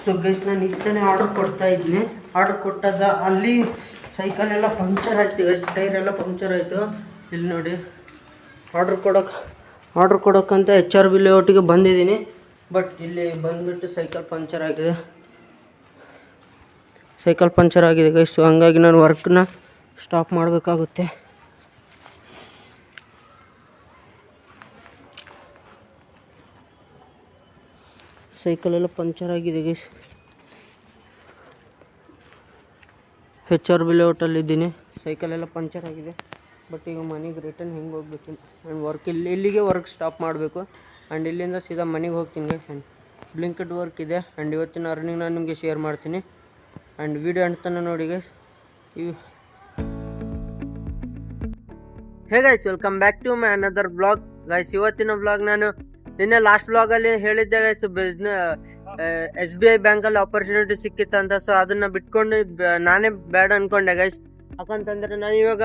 So guys ನಾನು ಈಗ ತಾನೇ ಆರ್ಡರ್ ಕೊಡ್ತಾ ಇದ್ದೀನಿ. ಆರ್ಡರ್ ಕೊಟ್ಟದ ಅಲ್ಲಿ ಸೈಕಲ್ ಎಲ್ಲ ಪಂಕ್ಚರ್ ಆಯ್ತು ಗೈಸ್, ಟೈರ್ ಎಲ್ಲ ಪಂಕ್ಚರ್ ಆಯಿತು. ಇಲ್ಲಿ ನೋಡಿ ಆರ್ಡರ್ ಕೊಡೋಕ್ಕಂತ HR ಬಿ ಲೇಔಟಿಗೆ ಬಂದಿದ್ದೀನಿ. ಬಟ್ ಇಲ್ಲಿ ಬಂದುಬಿಟ್ಟು ಸೈಕಲ್ ಪಂಕ್ಚರ್ ಆಗಿದೆ ಗೈಸ್. ಸೊ ಹಂಗಾಗಿ ನಾನು ವರ್ಕ್ನ ಸ್ಟಾಪ್ ಮಾಡಬೇಕಾಗುತ್ತೆ. ಸೈಕಲೆಲ್ಲ ಪಂಕ್ಚರ್ ಆಗಿದೆ ಗೈಸ್. HR ಬಿ ಲೇಔಟಲ್ಲಿದ್ದೀನಿ. ಸೈಕಲೆಲ್ಲ ಪಂಕ್ಚರ್ ಆಗಿದೆ. ಬಟ್ ಈಗ ಮನೆಗೆ ರಿಟರ್ನ್ ಹೆಂಗೆ ಹೋಗ್ಬೇಕು ಆ್ಯಂಡ್ ವರ್ಕ್ ಇಲ್ಲಿಗೆ ವರ್ಕ್ ಸ್ಟಾಪ್ ಮಾಡಬೇಕು. ಆ್ಯಂಡ್ ಇಲ್ಲಿಂದ ಸೀದಾ ಮನೆಗೆ ಹೋಗ್ತೀನಿ ಗೈಸ್. ಆ್ಯಂಡ್ ಬ್ಲಿಂಕಿಟ್ ವರ್ಕ್ ಇದೆ. ಆ್ಯಂಡ್ ಇವತ್ತಿನ ಅರ್ನಿಂಗ್ ನಾನು ನಿಮಗೆ ಶೇರ್ ಮಾಡ್ತೀನಿ. ಆ್ಯಂಡ್ ವಿಡಿಯೋ ಅಂತಾನೆ ನೋಡಿ guys. Hey guys, welcome back to my another blog guys. ಇವತ್ತಿನ ಬ್ಲಾಗ್ ನಾನು ನಿನ್ನೆ ಲಾಸ್ಟ್ ಬ್ಲಾಗಲ್ಲಿ ಹೇಳಿದ್ದೆ ಗೈಸ್, SBI ಬ್ಯಾಂಕಲ್ಲಿ ಆಪರ್ಚುನಿಟಿ ಸಿಕ್ಕಿತ್ತಂತ. ಸೊ ಅದನ್ನು ಬಿಟ್ಕೊಂಡು ನಾನೇ ಬೇಡ ಅನ್ಕೊಂಡೆ ಗೈಸ್. ಯಾಕಂತಂದರೆ ನಾನು ಇವಾಗ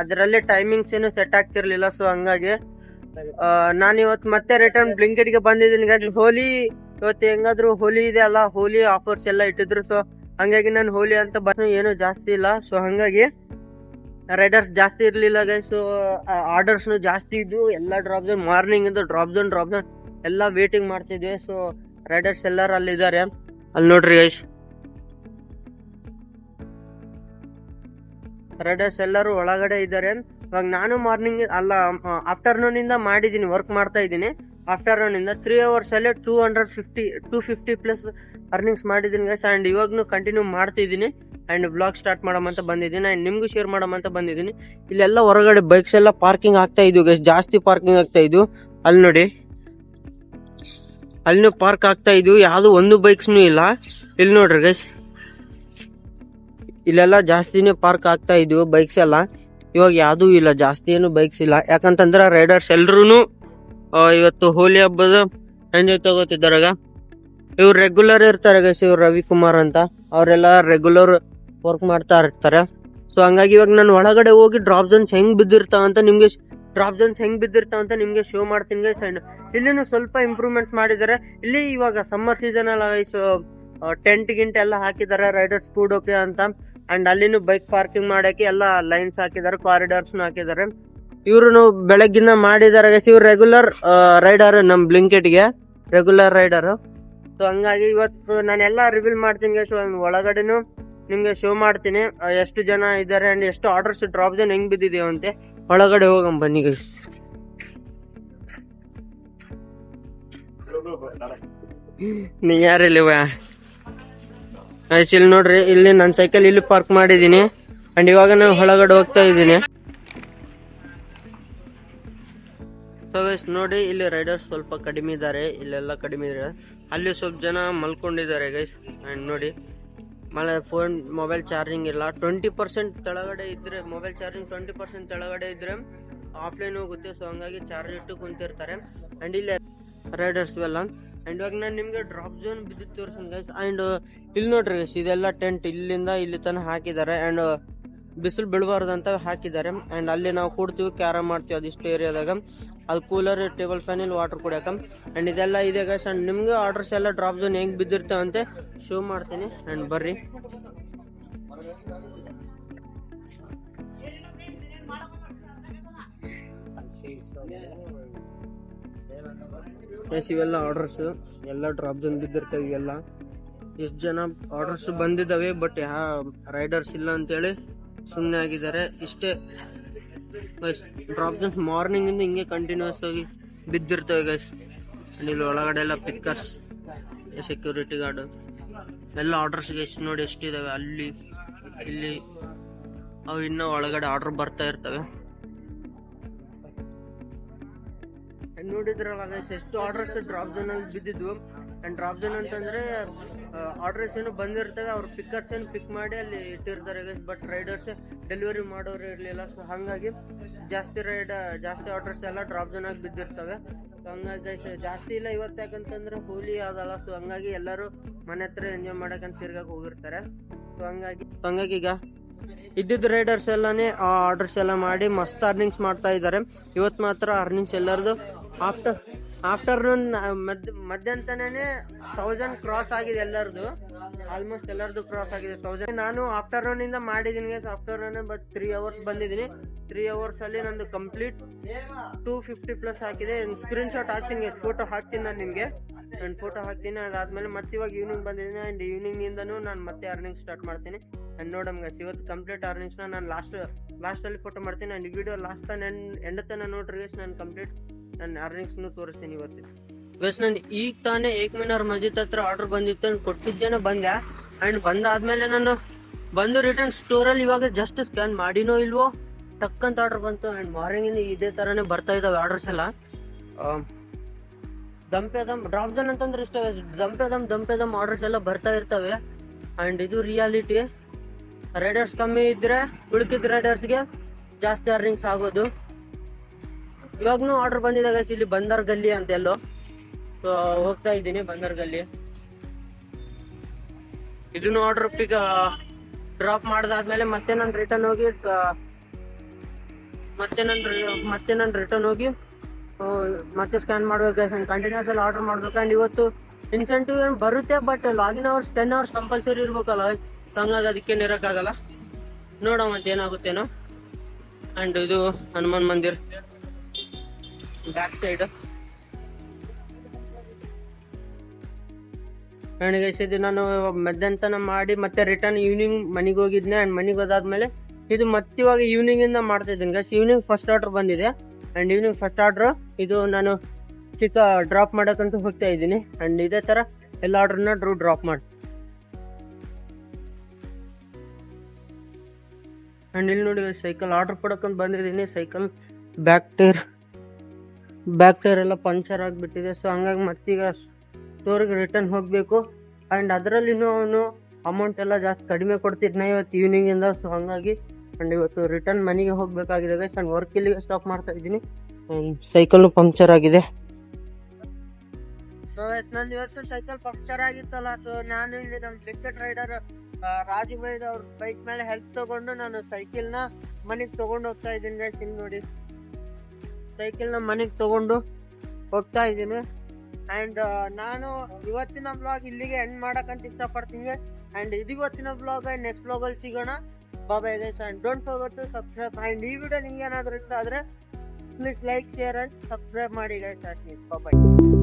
ಅದರಲ್ಲಿ ಟೈಮಿಂಗ್ಸ್ ಏನು ಸೆಟ್ ಆಗ್ತಿರ್ಲಿಲ್ಲ. ಸೊ ಹಂಗಾಗಿ ನಾನು ಇವತ್ತು ಮತ್ತೆ ರಿಟರ್ನ್ ಬ್ಲಿಂಕಿಟ್ಗೆ ಬಂದಿದ್ದೀನಿ ಗೈಸ್. ಹೋಲಿ ಇವತ್ತು ಹೆಂಗಾದ್ರು ಹೋಲಿ ಇದೆ ಅಲ್ಲ, ಹೋಲಿ ಆಫರ್ಸ್ ಎಲ್ಲ ಇಟ್ಟಿದ್ರು. ಸೊ ಹಂಗಾಗಿ ನಾನು ಹೋಲಿ ಅಂತ ಏನು ಜಾಸ್ತಿ ಇಲ್ಲ. ಸೊ ಹಂಗಾಗಿ ರೈಡರ್ಸ್ ಜಾಸ್ತಿ ಇರಲಿಲ್ಲ ಗೈಸ್. ಸೊ ಆರ್ಡರ್ಸ್ನು ಜಾಸ್ತಿ ಇದ್ವು. ಎಲ್ಲ ಡ್ರಾಪ್ ಝೋನ್ ಮಾರ್ನಿಂಗ್ ಇಂದ ಡ್ರಾಪ್ ಝೋನ್ ಎಲ್ಲ ವೇಟಿಂಗ್ ಮಾಡ್ತಿದ್ವಿ. ಸೊ ರೈಡರ್ಸ್ ಎಲ್ಲರೂ ಅಲ್ಲಿದ್ದಾರೆ, ಅಲ್ಲಿ ನೋಡ್ರಿ ಗೈಸ್. ರೈಡರ್ಸ್ ಎಲ್ಲರೂ ಒಳಗಡೆ ಇದ್ದಾರೆ. ಇವಾಗ ನಾನು ಮಾರ್ನಿಂಗ್ ಅಲ್ಲ ಆಫ್ಟರ್ನೂನ್ ಇಂದ ಮಾಡಿದ್ದೀನಿ, ವರ್ಕ್ ಮಾಡ್ತಾ ಇದ್ದೀನಿ. ಆಫ್ಟರ್ನೂನ್ ಇಂದ 3 hours ಅಲ್ಲೇ 250 ಪ್ಲಸ್ ಅರ್ನಿಂಗ್ಸ್ ಮಾಡಿದ್ದೀನಿ ಗೈಸ್. ಆ್ಯಂಡ್ ಇವಾಗ್ನು ಕಂಟಿನ್ಯೂ ಮಾಡ್ತಿದ್ದೀನಿ. ಆ್ಯಂಡ್ ಬ್ಲಾಗ್ ಸ್ಟಾರ್ಟ್ ಮಾಡಮಂತ ಬಂದಿದ್ದೀನಿ. ಆ್ಯಂಡ್ ನಿಮಗೂ ಶೇರ್ ಮಾಡಮಂತ ಬಂದಿದ್ದೀನಿ. ಇಲ್ಲೆಲ್ಲ ಹೊರಗಡೆ ಬೈಕ್ಸ್ ಎಲ್ಲ ಪಾರ್ಕಿಂಗ್ ಆಗ್ತಾ ಇದ್ವು ಗೈಸ್, ಜಾಸ್ತಿ ಪಾರ್ಕಿಂಗ್ ಆಗ್ತಾ ಇದ್ವು. ಅಲ್ಲಿ ನೋಡಿ, ಅಲ್ಲಿನೂ ಪಾರ್ಕ್ ಆಗ್ತಾ ಇದ್ವು. ಯಾವುದು ಒಂದು ಬೈಕ್ಸ್ನೂ ಇಲ್ಲ. ಇಲ್ಲಿ ನೋಡ್ರಿ ಗೈಸ್, ಇಲ್ಲೆಲ್ಲ ಜಾಸ್ತಿನೇ ಪಾರ್ಕ್ ಆಗ್ತಾ ಇದ್ವು ಬೈಕ್ಸ್ ಎಲ್ಲ. ಇವಾಗ ಯಾವುದೂ ಇಲ್ಲ, ಜಾಸ್ತಿ ಏನು ಬೈಕ್ಸ್ ಇಲ್ಲ. ಯಾಕಂತಂದ್ರೆ ರೈಡರ್ಸ್ ಎಲ್ರೂ ಇವತ್ತು ಹೋಲಿ ಹಬ್ಬದ ಎಂಜಾಯ್ ತಗೋತಿದ್ದಾರಾಗ. ಇವ್ರು ರೆಗ್ಯುಲರ್ ಇರ್ತಾರೆ ಗೈಸ್. ಇವ್ರು ರವಿಕುಮಾರ್ ಅಂತ, ಅವರೆಲ್ಲ ರೆಗ್ಯುಲರ್ ವರ್ಕ್ ಮಾಡ್ತಾ ಇರ್ತಾರೆ. ಸೊ ಹಂಗಾಗಿ ಇವಾಗ ನಾನು ಒಳಗಡೆ ಹೋಗಿ ಡ್ರಾಪ್ ಝೋನ್ಸ್ ಹೆಂಗ್ ಬಿದ್ದಿರ್ತಾವಂತ ನಿಮ್ಗೆ ಶೋ ಮಾಡ್ತೀನಿ ಗೈಸ್. ಅಂಡ್ ಇಲ್ಲಿನೂ ಸ್ವಲ್ಪ ಇಂಪ್ರೂವ್ಮೆಂಟ್ಸ್ ಮಾಡಿದ್ದಾರೆ. ಇಲ್ಲಿ ಇವಾಗ ಸಮ್ಮರ್ ಸೀಸನ್ ಅಲ್ಲ ಗೈಸ್, ಟೆಂಟ್ ಗಿಂಟ್ ಎಲ್ಲ ಹಾಕಿದ್ದಾರೆ ರೈಡರ್ಸ್ ಕೂಡೋಕೆ ಅಂತ. ಅಂಡ್ ಅಲ್ಲಿನೂ ಬೈಕ್ ಪಾರ್ಕಿಂಗ್ ಮಾಡಕ್ಕೆ ಎಲ್ಲ ಲೈನ್ಸ್ ಹಾಕಿದ್ದಾರೆ, ಕಾರಿಡಾರ್ಸ್ನು ಹಾಕಿದ್ದಾರೆ. ಇವ್ರು ಬೆಳಗ್ಗಿನ ಮಾಡಿದ್ದಾರೆ ಗೈಸ್. ಇವ್ರು ರೆಗ್ಯುಲರ್ ರೈಡರ್, ನಮ್ ಬ್ಲಿಂಕೆಟ್ಗೆ ರೆಗ್ಯುಲರ್ ರೈಡರ್. ಸೊ ಹಂಗಾಗಿ ಇವತ್ತು ನಾನೆಲ್ಲ ರಿವೀಲ್ ಮಾಡ್ತೀನಿ ಗೈಸ್. ಒಳಗಡೆನು ನಿಮ್ಗೆ ಶೋ ಮಾಡ್ತೀನಿ ಎಷ್ಟು ಜನ ಇದ್ದಾರೆ ಅಂಡ್ ಎಷ್ಟು ಆರ್ಡರ್ಸ್ ಡ್ರಾಪ್ ಝೋನ್ ಹೆಂಗ್ ಬಿದ್ದಿದೆಯೋ ಅಂತೆ. ಒಳಗಡೆ ಹೋಗಂ ಬನ್ನಿ ಗೈಸ್. ನೀ ಯಾರಿಲ್ಲವ ಗೈಸ್? ಇಲ್ಲಿ ನೋಡ್ರಿ, ಇಲ್ಲಿ ನನ್ನ ಸೈಕಲ್ ಇಲ್ಲಿ ಪಾರ್ಕ್ ಮಾಡಿದೀನಿ. ಅಂಡ್ ಇವಾಗ ನಾನು ಒಳಗಡೆ ಹೋಗ್ತಾ ಇದ್ದೀನಿ. ಸೊ ಗೈಸ್ ನೋಡಿ, ಇಲ್ಲಿ ರೈಡರ್ಸ್ ಸ್ವಲ್ಪ ಕಡಿಮೆ ಇದ್ದಾರೆ, ಇಲ್ಲೆಲ್ಲ ಕಡಿಮೆ ಇದ್ದಾರೆ. ಅಲ್ಲಿ ಸ್ವಲ್ಪ ಜನ ಮಲ್ಕೊಂಡಿದ್ದಾರೆ ಗೈಸ್. ಅಂಡ್ ನೋಡಿ, ಮೊಬೈಲ್ ಚಾರ್ಜಿಂಗ್ ಇಲ್ಲ. 20% ತೆಳಗಡೆ ಇದ್ರೆ ಮೊಬೈಲ್ ಚಾರ್ಜಿಂಗ್ 20% ತೆಳಗಡೆ ಇದ್ರೆ ಆಫ್ಲೈನ್ ಹೋಗುತ್ತೆ. ಸೊ ಹಂಗಾಗಿ ಚಾರ್ಜ್ ಇಟ್ಟು ಕುಂತಿರ್ತಾರೆ. ಅಂಡ್ ಇಲ್ಲಿ ರೈಡರ್ಸ್ ಇವೆಲ್ಲ. ಅಂಡ್ ಇವಾಗ ನಾನು ನಿಮ್ಗೆ ಡ್ರಾಪ್ ಝೋನ್ ಬಿದ್ದು ತೋರಿಸ್ತೀನಿ ಗೈಸ್. ಅಂಡ್ ಇಲ್ಲಿ ನೋಡ್ರಿ ಗೈಸ್, ಇದೆಲ್ಲ ಟೆಂಟ್ ಇಲ್ಲಿಂದ ಇಲ್ಲಿ ತನಕ ಹಾಕಿದ್ದಾರೆ. ಅಂಡ್ ಬಿಸಿಲು ಬೀಳಬಾರ್ದು ಅಂತ ಹಾಕಿದ್ದಾರೆ. ಅಂಡ್ ಅಲ್ಲಿ ನಾವು ಕೂಡ್ತೀವಿ, ಕ್ಯಾರಮ್ ಮಾಡ್ತೀವಿ ಅದಿಷ್ಟು ಏರಿಯಾದಾಗ. ಅದು ಕೂಲರ್, ಟೇಬಲ್ ಫ್ಯಾನ್, ಇಲ್ಲಿ ವಾಟರ್ ಕುಡಿಯಕ. ಅಂಡ್ ಇದೆಲ್ಲ ಇದೆ ಗೈಸ್. ಅಂಡ್ ನಿಮ್ಗೆ ಆರ್ಡರ್ಸ್ ಎಲ್ಲ ಡ್ರಾಪ್ ಝೋನ್ ಹೆಂಗ್ ಬಿದ್ದಿರ್ತಾವಂತೆ ಶೋ ಮಾಡ್ತೀನಿ. ಅಂಡ್ ಬರ್ರಿ ಇವೆಲ್ಲ ಆರ್ಡರ್ಸ್ ಎಲ್ಲ ಡ್ರಾಪ್ ಝೋನ್ ಬಿದ್ದಿರ್ತವೆ. ಇವೆಲ್ಲ ಎಷ್ಟು ಜನ ಆರ್ಡರ್ಸ್ ಬಂದಿದ್ದಾವೆ, ಬಟ್ ರೈಡರ್ಸ್ ಇಲ್ಲ ಅಂತೇಳಿ ಸುಮ್ಮನೆ ಆಗಿದ್ದಾರೆ. ಇಷ್ಟೇ ಡ್ರಾಪ್ ಝೋನ್ಸ್ ಮಾರ್ನಿಂಗ್ ಇಂದ ಹಿಂಗೆ ಕಂಟಿನ್ಯೂಸ್ ಆಗಿ ಬಿದ್ದಿರ್ತವೆ ಗೈಸ್. ಇಲ್ಲಿ ಒಳಗಡೆ ಎಲ್ಲ ಪಿಕ್ಕರ್ಸ್, ಸೆಕ್ಯೂರಿಟಿ ಗಾರ್ಡ್ ಎಲ್ಲ ಆರ್ಡರ್ಸ್ ಗೈಸ್ ನೋಡಿ ಎಷ್ಟಿದಾವೆ. ಅಲ್ಲಿ ಇಲ್ಲಿ ಅವು ಇನ್ನೂ ಒಳಗಡೆ ಆರ್ಡರ್ ಬರ್ತಾ ಇರ್ತವೆ. ನೋಡಿದ್ರಲ್ಲ ಗೈಸ್, ಎಷ್ಟು ಆರ್ಡರ್ಸ್ ಡ್ರಾಪ್ ಝೋನ್ ಅಲ್ಲಿ ಬಿದ್ದಿದ್ವು. ಅಂಡ್ ಡ್ರಾಪ್ ಝೋನ್ ಅಂತಂದ್ರೆ ಆರ್ಡರ್ಸ್ ಏನು ಬಂದಿರ್ತವೆ, ಅವ್ರು ಪಿಕ್ಕರ್ಸ್ ಏನು ಪಿಕ್ ಮಾಡಿ ಅಲ್ಲಿ ಇಟ್ಟಿರ್ತಾರೆ ಗೈಸ್. ಬಟ್ ರೈಡರ್ಸ್ ಡೆಲಿವರಿ ಮಾಡೋರು ಇರಲಿಲ್ಲ. ಸೊ ಹಾಗಾಗಿ ಜಾಸ್ತಿ ಆರ್ಡರ್ಸ್ ಎಲ್ಲ ಡ್ರಾಪ್ ಝೋನ್ ಆಗಿ ಬಿದ್ದಿರ್ತವೆ. ಸೊ ಹಂಗಾಗಿ ಗೈಸ್ ಜಾಸ್ತಿ ಇಲ್ಲ ಇವತ್ತು, ಯಾಕಂತಂದ್ರೆ ಹೋಲಿ ಯಾವ್ದಲ್ಲ. ಸೊ ಹಂಗಾಗಿ ಎಲ್ಲರೂ ಮನೆ ಹತ್ರ ಎಂಜಾಯ್ ಮಾಡಕ್ಕಂತ ತಿರ್ಗಕ್ಕೆ ಹೋಗಿರ್ತಾರೆ. ಸೊ ಹಂಗಾಗಿ ಈಗ ಇದ್ದಿದ್ದು ರೈಡರ್ಸ್ ಎಲ್ಲಾನೇ ಆ ಆರ್ಡರ್ಸ್ ಎಲ್ಲ ಮಾಡಿ ಮಸ್ತ್ ಅರ್ನಿಂಗ್ಸ್ ಮಾಡ್ತಾ ಇದ್ದಾರೆ. ಇವತ್ತು ಮಾತ್ರ ಅರ್ನಿಂಗ್ಸ್ ಎಲ್ಲರದು ಆಫ್ಟರ್ನೂನ್ ಮಧ್ಯಾಹ್ನನೇ 1000 ಕ್ರಾಸ್ ಆಗಿದೆ ಎಲ್ಲರದು, ಆಲ್ಮೋಸ್ಟ್ ಎಲ್ಲರದು ಕ್ರಾಸ್ ಆಗಿದೆ 1000. ನಾನು ಆಫ್ಟರ್ನೂನ್ ಇಂದ ಮಾಡಿದೀನಿ, ಆಫ್ಟರ್ನೂನ್ ಬಟ್ 3 ಅವರ್ಸ್ ಬಂದಿದ್ದೀನಿ. 3 ಅವರ್ಸ್ ಅಲ್ಲಿ ನಂದು ಕಂಪ್ಲೀಟ್ 250+ ಹಾಕಿದೆ. ಸ್ಕ್ರೀನ್ ಶಾಟ್ ಹಾಕ್ತೀನಿ, ಫೋಟೋ ಹಾಕ್ತೀನಿ ನಾನು ನಿಮ್ಗೆ, ನಾನು ಫೋಟೋ ಹಾಕ್ತೀನಿ. ಅದಾದ್ಮೇಲೆ ಮತ್ತೆ ಇವಾಗ ಈವ್ನಿಂಗ್ ಬಂದಿದ್ದೀನಿ, ಅಂಡ್ ಈವ್ನಿಂಗ್ ನಿಂದನೂ ನಾನು ಮತ್ತೆ ಅರ್ನಿಂಗ್ ಸ್ಟಾರ್ಟ್ ಮಾಡ್ತೀನಿ. ಅಂಡ್ ನೋಡಮ್ ಗೈಸ್, ಇವತ್ತು ಕಂಪ್ಲೀಟ್ ಅರ್ನಿಂಗ್ಸ್ ನಾನು ಲಾಸ್ಟ್ ಅಲ್ಲಿ ಫೋಟೋ ಮಾಡ್ತೀನಿ. ಅಂಡ್ ಈ ವಿಡಿಯೋ ಲಾಸ್ಟ್ ಎಂಡ್ ತನ ನೋಡ್ರಿ ಗೈಸ್, ನಾನು ಕಂಪ್ಲೀಟ್ ನಾನು ಅರ್ನಿಂಗ್ಸ್ ತೋರಿಸ್ತೀನಿ ಇವತ್ತು ಗೈಸ್. ನಾನು ಈಗ ತಾನೇ ಏಕಮಿನಾರ್ ಮಸ್ಜಿದ್ ಹತ್ರ ಆರ್ಡರ್ ಬಂದಿತ್ತು, ಕೊಟ್ಟಿದ್ದೇನೆ, ಬಂದೆ. ಅಂಡ್ ಬಂದಾದ್ಮೇಲೆ ನಾನು ಬಂದು ರಿಟರ್ನ್ ಸ್ಟೋರಲ್ಲಿ ಇವಾಗ ಜಸ್ಟ್ ಸ್ಕ್ಯಾನ್ ಮಾಡಿನೋ ಇಲ್ವೋ ಟಕ್ಕಂತ ಆರ್ಡರ್ ಬಂತು. ಅಂಡ್ ಮಾರ್ನಿಂಗ್ ಇದೇ ತರಾನೇ ಬರ್ತಾ ಇದಾವೆ ಆರ್ಡರ್ಸ್ ಎಲ್ಲ. ದಂಪೆದಮ್ ಡ್ರಾಪ್ ಜನ್ ಅಂತಂದ್ರೆ ಇಷ್ಟ, ದಂಪೆದಮ್ ಆರ್ಡರ್ಸ್ ಎಲ್ಲ ಬರ್ತಾ ಇರ್ತವೆ. ಅಂಡ್ ಇದು ರಿಯಾಲಿಟಿ. ರೈಡರ್ಸ್ ಕಮ್ಮಿ ಇದ್ರೆ ಉಳ್ಕಿದ ರೈಡರ್ಸ್ಗೆ ಜಾಸ್ತಿ ಅರ್ನಿಂಗ್ಸ್ ಆಗೋದು. ಇವಾಗ್ನೂ ಆರ್ಡರ್ ಬಂದಿದೆ ಗೈಸ್, ಇಲ್ಲಿ ಬಂದರ್ ಗಲ್ಲಿ ಅಂತ ಎಲ್ಲೋ. ಸೊ ಹೋಗ್ತಾ ಇದ್ದೀನಿ ಬಂದರ್ ಗಲ್ಲಿ. ಇದನ್ನು ಆರ್ಡರ್ ಡ್ರಾಪ್ ಮಾಡ್ದಾದ್ಮೇಲೆ ಮತ್ತೆ ನಾನು ರಿಟರ್ನ್ ಹೋಗಿ ಮತ್ತೆ ಸ್ಕ್ಯಾನ್ ಮಾಡ್ಬೇಕು. ಕಂಟಿನ್ಯೂಸ್ ಅಲ್ಲಿ ಆರ್ಡರ್ ಮಾಡ್ಬೇಕು. ಅಂಡ್ ಇವತ್ತು ಇನ್ಸೆಂಟಿವ್ ಬರುತ್ತೆ, but login hours 10 hours compulsory ಇರ್ಬೇಕಲ್ಲ, ಹಂಗಾಗಿ ಅದಕ್ಕೇನು ಇರೋಕ್ಕಾಗಲ್ಲ. ನೋಡೋ ಮತ್ತೆ ಏನಾಗುತ್ತೇನೋ. ಅಂಡ್ ಇದು ಹನುಮಾನ್ ಮಂದಿರ್ ಬ್ಯಾಕ್ ಸೈಡ್. ನನಗೆ ಇದು ನಾನು ಮಧ್ಯಾಹ್ನ ಮಾಡಿ ಮತ್ತೆ ರಿಟರ್ನ್ ಈವ್ನಿಂಗ್ ಮನೆಗೆ ಹೋಗಿದ್ನೆ. ಅಂಡ್ ಮನೆಗೆ ಹೋದಾದ್ಮೇಲೆ ಇದು ಮತ್ತೆ ಇವಾಗ ಈವ್ನಿಂಗ್ ಇಂದ ಮಾಡ್ತಾ ಇದ್ದೀನಿ ಗೈಸ್. ಈವ್ನಿಂಗ್ ಫಸ್ಟ್ ಆರ್ಡರ್ ಬಂದಿದೆ. ಅಂಡ್ ಈವ್ನಿಂಗ್ ಫಸ್ಟ್ ಆರ್ಡರ್ ಇದು ನಾನು ಚಿಕ್ಕ ಡ್ರಾಪ್ ಮಾಡಕ್ಕಂತ ಹೋಗ್ತಾ ಇದ್ದೀನಿ. ಅಂಡ್ ಇದೇ ತರ ಎಲ್ಲ ಆರ್ಡರ್ನ ಡ್ರಾಪ್ ಮಾಡಿ. ಅಂಡ್ ಇಲ್ಲಿ ನೋಡಿ ಸೈಕಲ್ ಆರ್ಡರ್ ಕೊಡಕ್ಕಂತ ಬಂದಿದ್ದೀನಿ. ಸೈಕಲ್ ಬ್ಯಾಕ್ ಟೈರ್ ಎಲ್ಲ ಪಂಚರ್ ಆಗಿಬಿಟ್ಟಿದೆ. ಸೊ ಹಂಗಾಗಿ ಮತ್ತೀಗ ಸ್ಟೋರಿಗೆ ರಿಟರ್ನ್ ಹೋಗಬೇಕು. ಆ್ಯಂಡ್ ಅದರಲ್ಲಿ ಅವನು ಅಮೌಂಟ್ ಎಲ್ಲ ಜಾಸ್ತಿ ಕಡಿಮೆ ಕೊಡ್ತಿದ್ನ ಇವತ್ತು ಈವ್ನಿಂಗಿಂದ. ಸೊ ಹಂಗಾಗಿ ಆ್ಯಂಡ್ ಇವತ್ತು ರಿಟರ್ನ್ ಮನೆಗೆ ಹೋಗಬೇಕಾಗಿದೆ ಗೈಸ್. ಆ್ಯಂಡ್ ವರ್ಕ್ ಇಲ್ಲಿಗೆ ಸ್ಟಾಪ್ ಮಾಡ್ತಾ ಇದ್ದೀನಿ. ಸೈಕಲ್ ಪಂಕ್ಚರ್ ಆಗಿದೆ. ಸೊ ಗೈಸ್, ನಂದು ಇವತ್ತು ಸೈಕಲ್ ಪಂಕ್ಚರ್ ಆಗಿತ್ತಲ್ಲ, ಸೊ ನಾನು ಇಲ್ಲಿ ನಮ್ಮ ಕ್ರಿಕೆಟ್ ರೈಡರ್ ರಾಜು ಬೈದ್ ಅವ್ರ ಬೈಕ್ ಮೇಲೆ ಹೆಲ್ಪ್ ತಗೊಂಡು ನಾನು ಸೈಕಲ್ನ ಮನೆಗೆ ತಗೊಂಡು ಹೋಗ್ತಾ ಇದ್ದೀನಿ ಗೈಸ್. ಇಲ್ಲಿ ನೋಡಿ ಸೈಕಲ್ನ ಮನೆಗೆ ತಗೊಂಡು ಹೋಗ್ತಾ ಇದ್ದೀನಿ. ಅಂಡ್ ನಾನು ಇವತ್ತಿನ ಬ್ಲಾಗ್ ಇಲ್ಲಿಗೆ ಎಂಡ್ ಮಾಡಕ್ಕಂತ ಇಷ್ಟಪಡ್ತೀನಿ. ಅಂಡ್ ಇದು ಇವತ್ತಿನ ಬ್ಲಾಗ್. ನೆಕ್ಸ್ಟ್ ಬ್ಲಾಗಲ್ಲಿ ಸಿಗೋಣ. Bye guys. And don't forget to subscribe. And ಈ ವಿಡಿಯೋ ನಿಮ್ಗೆ ಏನಾದರೂ ಇಷ್ಟ ಆದರೆ please like, share and subscribe ಮಾಡಿ ಗೈಸ್. ಬಾಯ್.